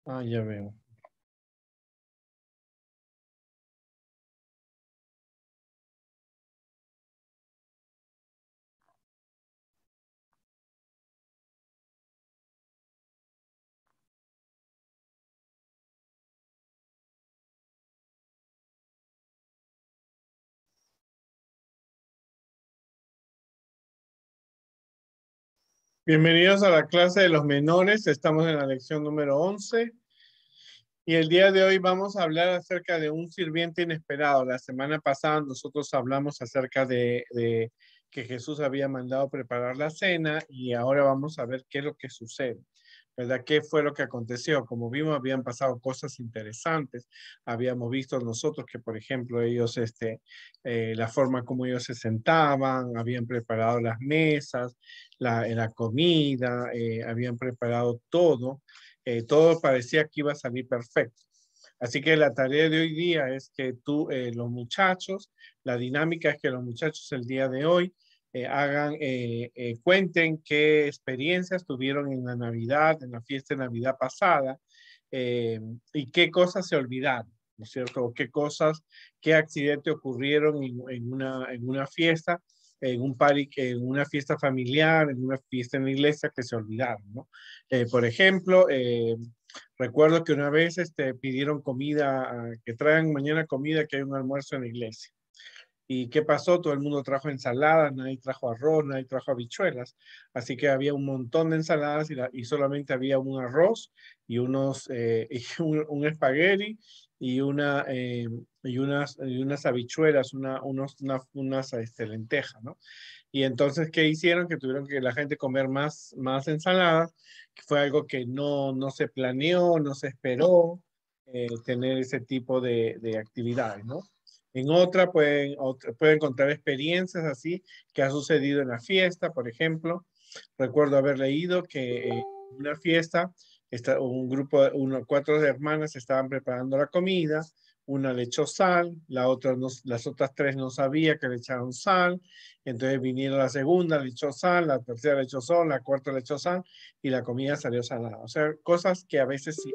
Ah, ya veo. Bienvenidos a la clase de los menores. Estamos en la lección número 11 y el día de hoy vamos a hablar acerca de un sirviente inesperado. La semana pasada nosotros hablamos acerca de que Jesús había mandado preparar la cena y ahora vamos a ver qué es lo que sucede. ¿Verdad? ¿Qué fue lo que aconteció? Como vimos, habían pasado cosas interesantes. Habíamos visto nosotros que, por ejemplo, ellos, la forma como ellos se sentaban, habían preparado las mesas, la comida, habían preparado todo. Todo parecía que iba a salir perfecto. Así que la tarea de hoy día es que los muchachos, la dinámica es que los muchachos el día de hoy cuenten qué experiencias tuvieron en la Navidad, en la fiesta de Navidad pasada, eh, y qué cosas se olvidaron, ¿no es cierto? O qué cosas, qué accidentes ocurrieron en una fiesta, en un party, en una fiesta familiar, en una fiesta en la iglesia que se olvidaron, ¿no? Por ejemplo, recuerdo que una vez pidieron comida, que traigan mañana comida, que hay un almuerzo en la iglesia. ¿Y qué pasó? Todo el mundo trajo ensaladas, nadie trajo arroz, nadie trajo habichuelas. Así que había un montón de ensaladas y solamente había un arroz y un espagueti y, y unas habichuelas, lentejas, ¿no? Y entonces, ¿qué hicieron? Que tuvieron que la gente comer más ensaladas, que fue algo que no se planeó, no se esperó tener ese tipo de actividades, ¿no? En pueden contar experiencias así que ha sucedido en la fiesta, por ejemplo. Recuerdo haber leído que en una fiesta, un grupo, cuatro hermanas estaban preparando la comida. Una le echó sal, las otras tres no sabía que le echaron sal. Entonces vinieron la segunda, le echó sal, la tercera le echó sal, la cuarta le echó sal y la comida salió salada. O sea, cosas que a veces sí,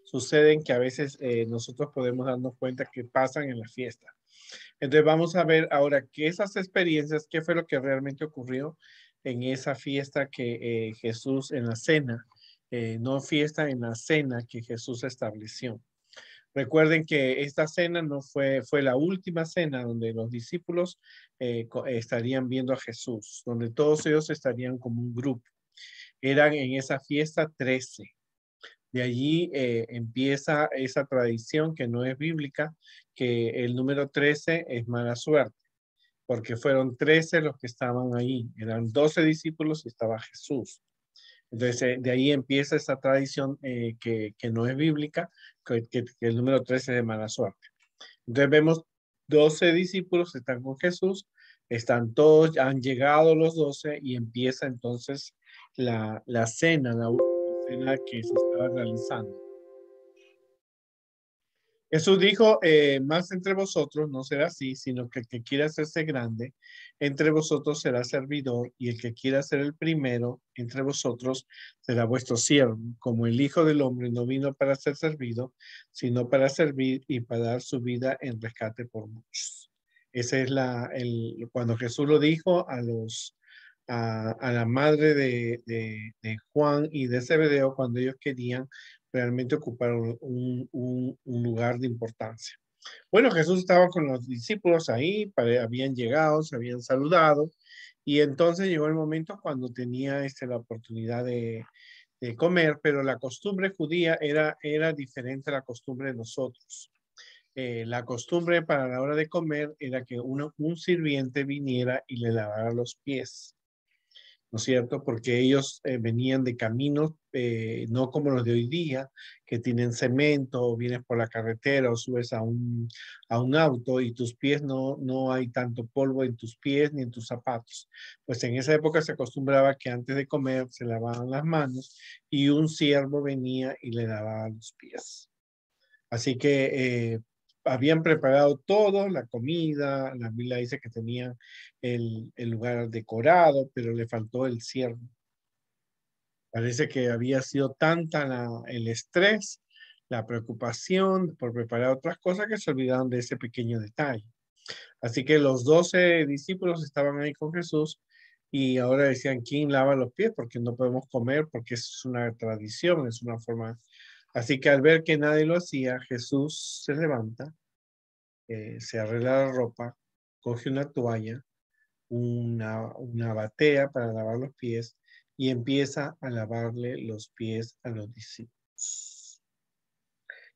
suceden, que a veces nosotros podemos darnos cuenta que pasan en la fiesta. Entonces vamos a ver ahora que esas experiencias, qué fue lo que realmente ocurrió en esa fiesta que Jesús en la cena, no fiesta, en la cena que Jesús estableció. Recuerden que esta cena no fue la última cena donde los discípulos estarían viendo a Jesús, donde todos ellos estarían como un grupo. Eran en esa fiesta 13. De allí empieza esa tradición que no es bíblica, que el número 13 es mala suerte, porque fueron 13 los que estaban ahí. Eran 12 discípulos y estaba Jesús. Entonces, de ahí empieza esa tradición que no es bíblica, que el número 13 es de mala suerte. Entonces vemos 12 discípulos que están con Jesús, están todos, han llegado los 12 y empieza entonces la cena, la última cena que se estaba realizando. Jesús dijo, más entre vosotros no será así, sino que el que quiera hacerse grande entre vosotros será servidor, y el que quiera ser el primero entre vosotros será vuestro siervo, como el Hijo del Hombre no vino para ser servido, sino para servir y para dar su vida en rescate por muchos. Ese es cuando Jesús lo dijo a la madre de Juan y de Zebedeo, cuando ellos querían realmente ocuparon un lugar de importancia. Bueno, Jesús estaba con los discípulos ahí, habían llegado, se habían saludado, y entonces llegó el momento cuando tenía la oportunidad de comer, pero la costumbre judía era diferente a la costumbre de nosotros. La costumbre para la hora de comer era que un sirviente viniera y le lavara los pies. ¿No es cierto? Porque ellos venían de caminos no como los de hoy día, que tienen cemento, o vienes por la carretera o subes a un auto y tus pies no hay tanto polvo en tus pies ni en tus zapatos. Pues en esa época se acostumbraba que antes de comer se lavaban las manos y un siervo venía y le lavaba los pies. Así que habían preparado todo, la comida, la Biblia dice que tenían el lugar decorado, pero le faltó el siervo. Parece que había sido tanta el estrés, la preocupación por preparar otras cosas que se olvidaron de ese pequeño detalle. Así que los 12 discípulos estaban ahí con Jesús y ahora decían, ¿quién lava los pies? Porque no podemos comer, porque es una tradición, es una forma. Así que al ver que nadie lo hacía, Jesús se levanta, se arregla la ropa, coge una toalla, una batea para lavar los pies y empieza a lavarle los pies a los discípulos.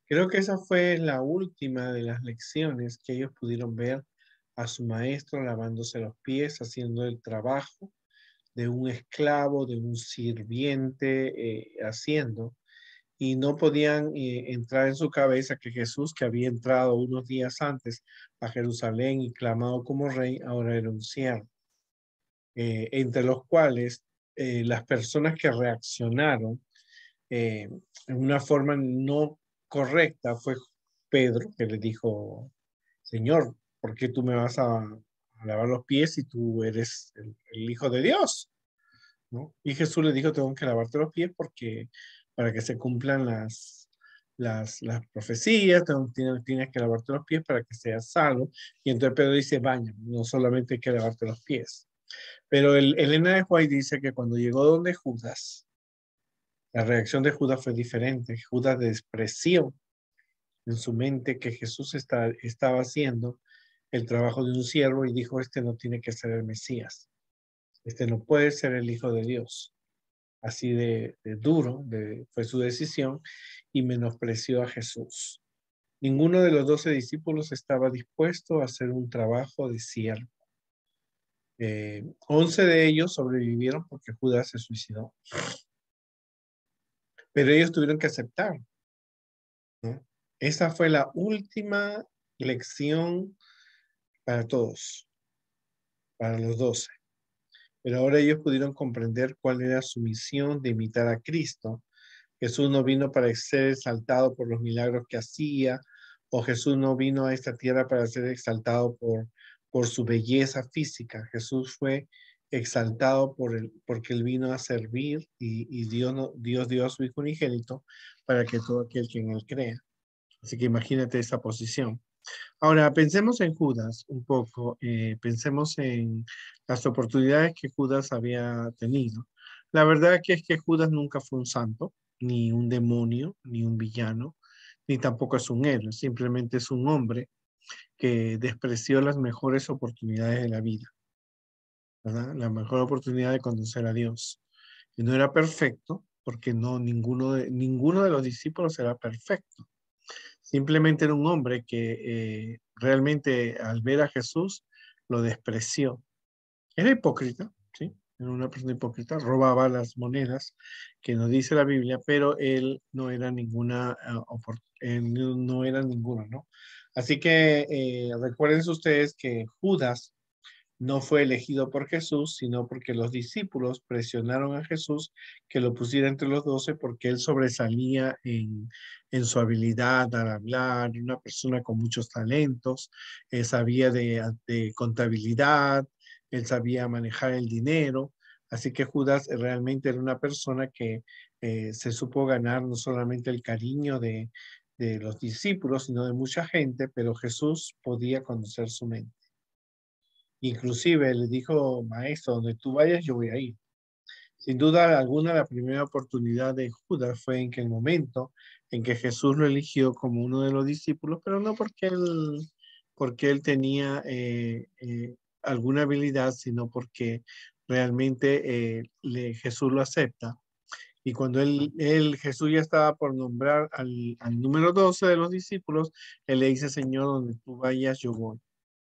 Creo que esa fue la última de las lecciones que ellos pudieron ver a su maestro lavándose los pies, haciendo el trabajo de un esclavo, de un sirviente, haciendo. Y no podían entrar en su cabeza que Jesús, que había entrado unos días antes a Jerusalén y clamado como rey, ahora era un siervo. Entre los cuales las personas que reaccionaron en una forma no correcta fue Pedro, que le dijo, Señor, ¿por qué tú me vas a lavar los pies si tú eres el Hijo de Dios? ¿No? Y Jesús le dijo, tengo que lavarte los pies porque para que se cumplan las profecías, tienes que lavarte los pies para que seas salvo. Y entonces Pedro dice, baña, no solamente hay que lavarte los pies. Pero Elena de White dice que cuando llegó donde Judas, la reacción de Judas fue diferente. Judas despreció en su mente que Jesús estaba haciendo el trabajo de un siervo y dijo, este no tiene que ser el Mesías. Este no puede ser el Hijo de Dios. Así de duro fue su decisión y menospreció a Jesús. Ninguno de los 12 discípulos estaba dispuesto a hacer un trabajo de siervo. 11 de ellos sobrevivieron porque Judas se suicidó. Pero ellos tuvieron que aceptar, ¿no? Esa fue la última lección para todos, para los 12. Pero ahora ellos pudieron comprender cuál era su misión de imitar a Cristo. Jesús no vino para ser exaltado por los milagros que hacía, o Jesús no vino a esta tierra para ser exaltado por su belleza física. Jesús fue exaltado porque él vino a servir y Dios, Dios dio a su Hijo unigénito para que todo aquel que en él crea. Así que imagínate esa posición. Ahora, pensemos en Judas un poco, pensemos en las oportunidades que Judas había tenido. La verdad que es que Judas nunca fue un santo, ni un demonio, ni un villano, ni tampoco es un héroe, simplemente es un hombre que despreció las mejores oportunidades de la vida, ¿verdad? La mejor oportunidad de conocer a Dios. Y no era perfecto, porque no, ninguno de los discípulos era perfecto. Simplemente era un hombre que realmente al ver a Jesús lo despreció. Era hipócrita, ¿sí? Era una persona hipócrita, robaba las monedas que nos dice la Biblia, pero él no era no era ninguno, ¿no? Así que recuerden ustedes que Judas no fue elegido por Jesús, sino porque los discípulos presionaron a Jesús que lo pusiera entre los 12 porque él sobresalía en su habilidad al hablar, una persona con muchos talentos, sabía de contabilidad, él sabía manejar el dinero, así que Judas realmente era una persona que se supo ganar no solamente el cariño de los discípulos, sino de mucha gente, pero Jesús podía conocer su mente. Inclusive le dijo, maestro, donde tú vayas, yo voy a ir. Sin duda alguna, la primera oportunidad de Judas fue en que el momento en que Jesús lo eligió como uno de los discípulos, pero no porque él tenía alguna habilidad, sino porque realmente Jesús lo acepta. Y cuando Jesús ya estaba por nombrar al número 12 de los discípulos, él le dice, Señor, donde tú vayas, yo voy.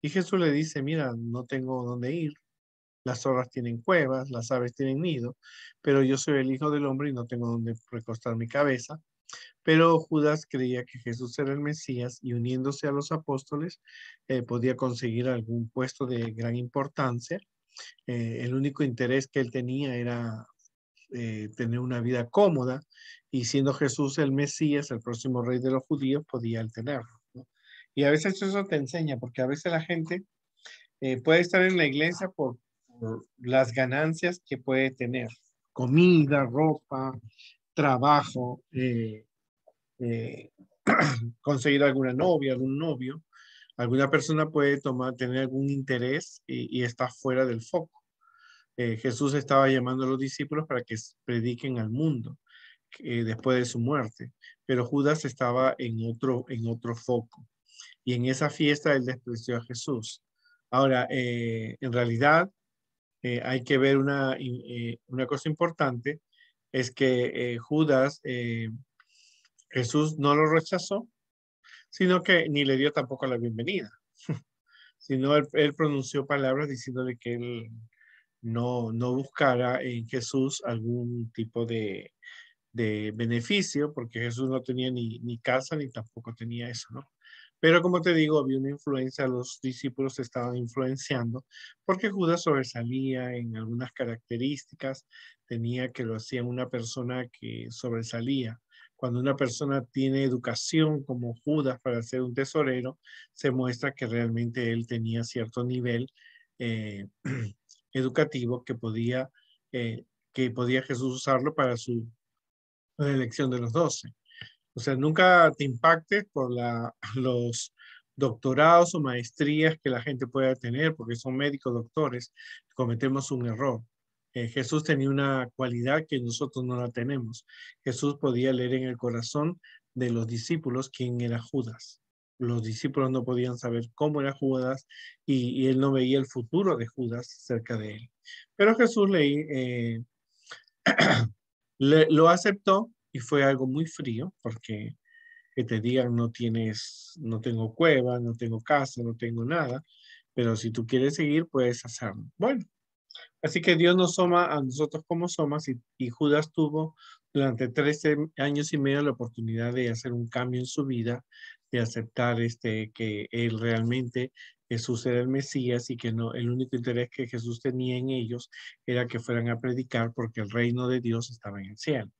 Y Jesús le dice, mira, no tengo dónde ir, las zorras tienen cuevas, las aves tienen nido, pero yo soy el Hijo del Hombre y no tengo dónde recostar mi cabeza. Pero Judas creía que Jesús era el Mesías y uniéndose a los apóstoles podía conseguir algún puesto de gran importancia. El único interés que él tenía era tener una vida cómoda y siendo Jesús el Mesías, el próximo rey de los judíos, podía él tenerlo, ¿no? Y a veces eso te enseña, porque a veces la gente puede estar en la iglesia por las ganancias que puede tener, comida, ropa, trabajo, eh, conseguir alguna novia, algún novio. Alguna persona puede tener algún interés y está fuera del foco. Jesús estaba llamando a los discípulos para que prediquen al mundo después de su muerte, pero Judas estaba en otro foco. Y en esa fiesta él despreció a Jesús. Ahora, en realidad, hay que ver una cosa importante, es que Judas, Jesús no lo rechazó, sino que ni le dio tampoco la bienvenida, sino él pronunció palabras diciéndole que él no buscara en Jesús algún tipo de beneficio, porque Jesús no tenía ni casa ni tampoco tenía eso, ¿no? Pero como te digo, había una influencia, los discípulos se estaban influenciando, porque Judas sobresalía en algunas características, tenía que lo hacía una persona que sobresalía. Cuando una persona tiene educación como Judas para ser un tesorero, se muestra que realmente él tenía cierto nivel eh, educativo que podía Jesús usarlo para la elección de los 12. O sea, nunca te impactes por los doctorados o maestrías que la gente pueda tener, porque son médicos, doctores, cometemos un error. Jesús tenía una cualidad que nosotros no la tenemos. Jesús podía leer en el corazón de los discípulos quién era Judas. Los discípulos no podían saber cómo era Judas y él no veía el futuro de Judas cerca de él. Pero Jesús lo aceptó y fue algo muy frío porque que te digan no tengo cueva, no tengo casa, no tengo nada, pero si tú quieres seguir, puedes hacerlo. Bueno, así que Dios nos toma a nosotros como somos y Judas tuvo durante 13 años y medio la oportunidad de hacer un cambio en su vida, de aceptar que él realmente Jesús era el Mesías y que no, el único interés que Jesús tenía en ellos era que fueran a predicar porque el reino de Dios estaba en el cielo.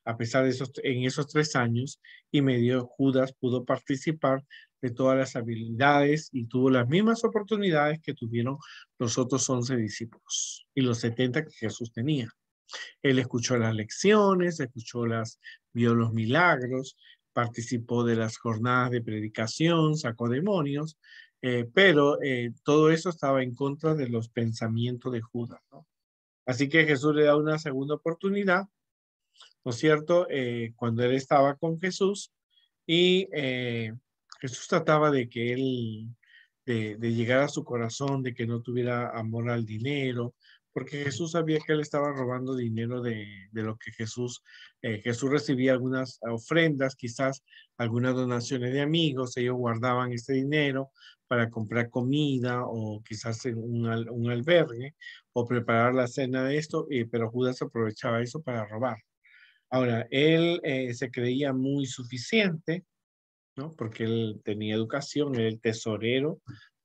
A pesar de en esos 3 años y medio, Judas pudo participar de todas las habilidades y tuvo las mismas oportunidades que tuvieron los otros 11 discípulos y los 70 que Jesús tenía. Él escuchó las lecciones, vio los milagros, participó de las jornadas de predicación, sacó demonios, pero todo eso estaba en contra de los pensamientos de Judas, ¿no? Así que Jesús le da una segunda oportunidad, ¿no es cierto? Cuando él estaba con Jesús y Jesús trataba de que él, de llegar a su corazón, de que no tuviera amor al dinero, porque Jesús sabía que él estaba robando dinero de lo que Jesús recibía algunas ofrendas, quizás algunas donaciones de amigos, ellos guardaban ese dinero para comprar comida o quizás en un albergue o preparar la cena de esto, pero Judas aprovechaba eso para robar. Ahora, él se creía muy suficiente, ¿no? Porque él tenía educación, era el tesorero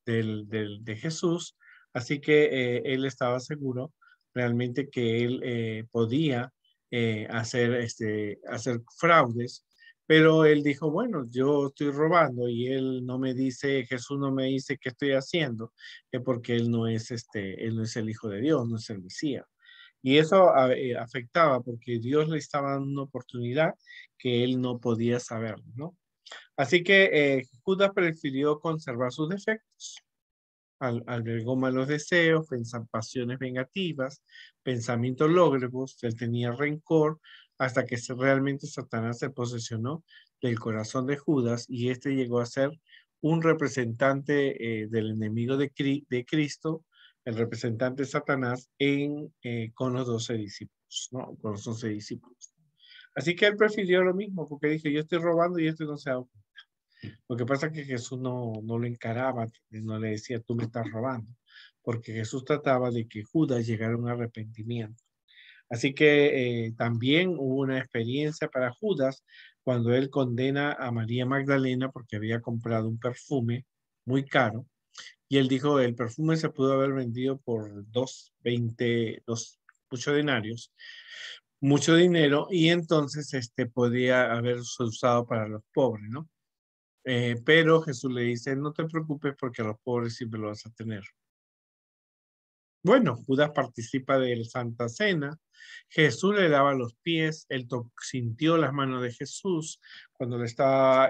de Jesús, así que él estaba seguro realmente que él podía hacer fraudes, pero él dijo, bueno, yo estoy robando y él no me dice, Jesús no me dice qué estoy haciendo, porque él no es el Hijo de Dios, no es el Mesías. Y eso afectaba porque Dios le estaba dando una oportunidad que él no podía saber, ¿no? Así que Judas prefirió conservar sus defectos. Albergó malos deseos, pasiones vengativas, pensamientos lógrebos, él tenía rencor, hasta que realmente Satanás se posesionó del corazón de Judas y este llegó a ser un representante del enemigo de Cristo, el representante de Satanás con los 12 discípulos, ¿no? Con los 11 discípulos. Así que él prefirió lo mismo, porque dijo, yo estoy robando y este no se ha dado. Lo que pasa es que Jesús no lo encaraba, no le decía, tú me estás robando, porque Jesús trataba de que Judas llegara a un arrepentimiento. Así que también hubo una experiencia para Judas cuando él condena a María Magdalena porque había comprado un perfume muy caro y él dijo, el perfume se pudo haber vendido por 8 denarios, mucho dinero, y entonces podía haberse usado para los pobres, ¿no? Pero Jesús le dice, no te preocupes porque a los pobres siempre lo vas a tener. Bueno, Judas participa del Santa Cena. Jesús le lava los pies. Él sintió las manos de Jesús cuando le estaba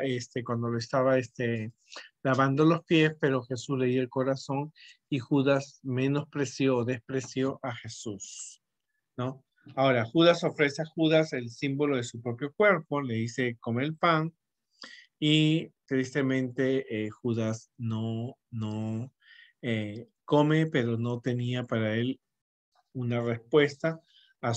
lavando los pies, pero Jesús le dio el corazón y Judas menospreció o despreció a Jesús, ¿no? Ahora, Judas ofrece a Judas el símbolo de su propio cuerpo, le dice, come el pan, y tristemente Judas no come, pero no tenía para él una respuesta a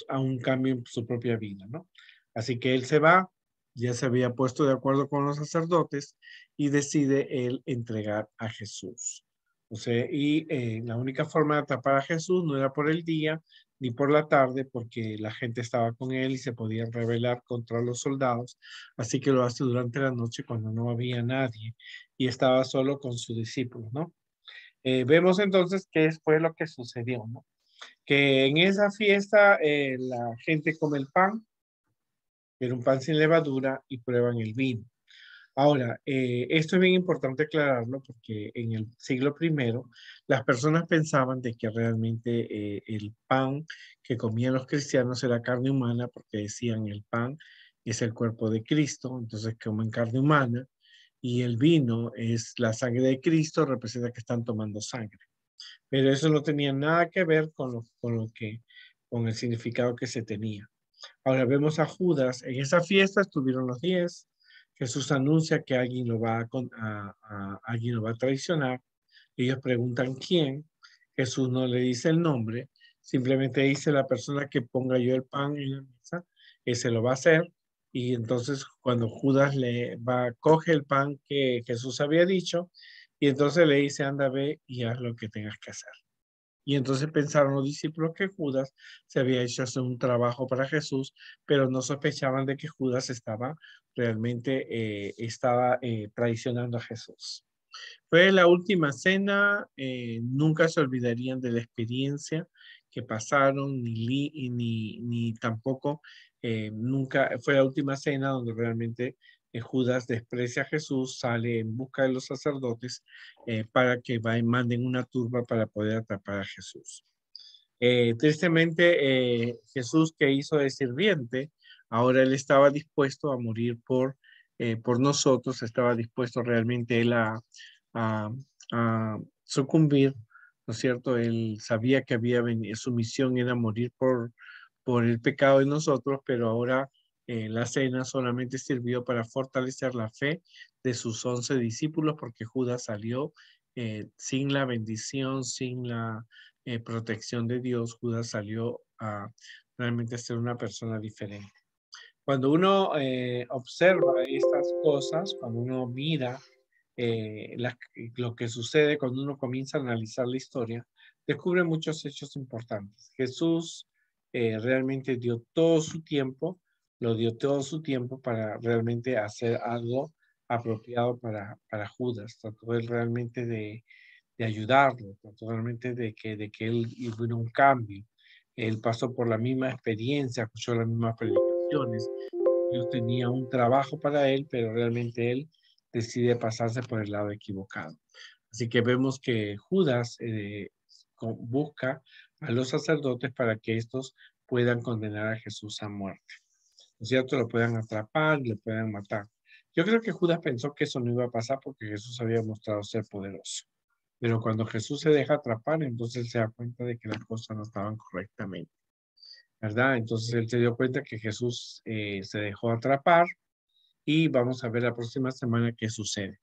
a un cambio en su propia vida, ¿no? Así que él se va, ya se había puesto de acuerdo con los sacerdotes y decide él entregar a Jesús. O sea, la única forma de atrapar a Jesús no era por el día ni por la tarde, porque la gente estaba con él y se podían rebelar contra los soldados. Así que lo hace durante la noche cuando no había nadie y estaba solo con sus discípulos, ¿no? Vemos entonces qué fue lo que sucedió, ¿no? Que en esa fiesta la gente come el pan, era un pan sin levadura y prueban el vino. Ahora, esto es bien importante aclararlo porque en el siglo primero las personas pensaban de que realmente el pan que comían los cristianos era carne humana porque decían el pan es el cuerpo de Cristo, entonces comen carne humana y el vino es la sangre de Cristo, representa que están tomando sangre. Pero eso no tenía nada que ver con el significado que se tenía. Ahora vemos a Judas, en esa fiesta estuvieron los 10. Jesús anuncia que alguien alguien lo va a traicionar. Ellos preguntan quién. Jesús no le dice el nombre, simplemente dice la persona que ponga yo el pan en la mesa, ese lo va a hacer. Y entonces cuando Judas coge el pan que Jesús había dicho, y entonces le dice, anda, ve y haz lo que tengas que hacer. Y entonces pensaron los discípulos que Judas se había hecho hacer un trabajo para Jesús, pero no sospechaban de que Judas estaba traicionando a Jesús. Fue la última cena, nunca se olvidarían de la experiencia que pasaron, ni tampoco, nunca, fue la última cena donde realmente Judas desprecia a Jesús, sale en busca de los sacerdotes para que manden una turba para poder atrapar a Jesús. Tristemente, Jesús que hizo de sirviente, ahora él estaba dispuesto a morir por nosotros, estaba dispuesto realmente él a, a sucumbir, ¿no es cierto? Él sabía que su misión era morir por el pecado de nosotros, pero ahora la cena solamente sirvió para fortalecer la fe de sus 11 discípulos, porque Judas salió sin la bendición, sin la protección de Dios. Judas salió a realmente ser una persona diferente. Cuando uno observa estas cosas, cuando uno mira lo que sucede, cuando uno comienza a analizar la historia, descubre muchos hechos importantes. Jesús realmente lo dio todo su tiempo para realmente hacer algo apropiado para Judas. Trató él realmente de ayudarlo, trató realmente de que él hubiera un cambio. Él pasó por la misma experiencia, escuchó las mismas predicaciones. Dios tenía un trabajo para él, pero realmente él decide pasarse por el lado equivocado. Así que vemos que Judas busca a los sacerdotes para que estos puedan condenar a Jesús a muerte. ¿No es cierto? Lo puedan atrapar, le puedan matar. Yo creo que Judas pensó que eso no iba a pasar porque Jesús había mostrado ser poderoso. Pero cuando Jesús se deja atrapar, entonces él se da cuenta de que las cosas no estaban correctamente, ¿verdad? Entonces él se dio cuenta que Jesús se dejó atrapar y vamos a ver la próxima semana qué sucede.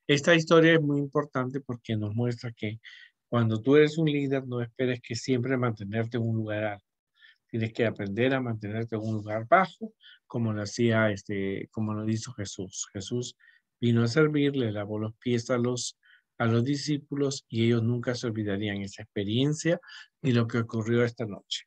Esta historia es muy importante porque nos muestra que cuando tú eres un líder, no esperes que siempre mantenerte en un lugar alto. Tienes que aprender a mantenerte en un lugar bajo, como como lo hizo Jesús. Jesús vino a servir, le lavó los pies a los discípulos y ellos nunca se olvidarían esa experiencia y lo que ocurrió esta noche,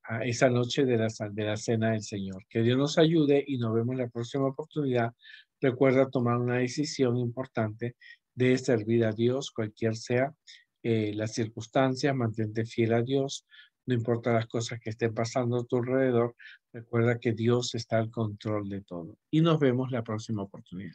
a esa noche de la cena del Señor. Que Dios nos ayude y nos vemos en la próxima oportunidad. Recuerda tomar una decisión importante de servir a Dios, cualquier sea las circunstancias, mantente fiel a Dios, no importa las cosas que estén pasando a tu alrededor, recuerda que Dios está al control de todo. Y nos vemos la próxima oportunidad.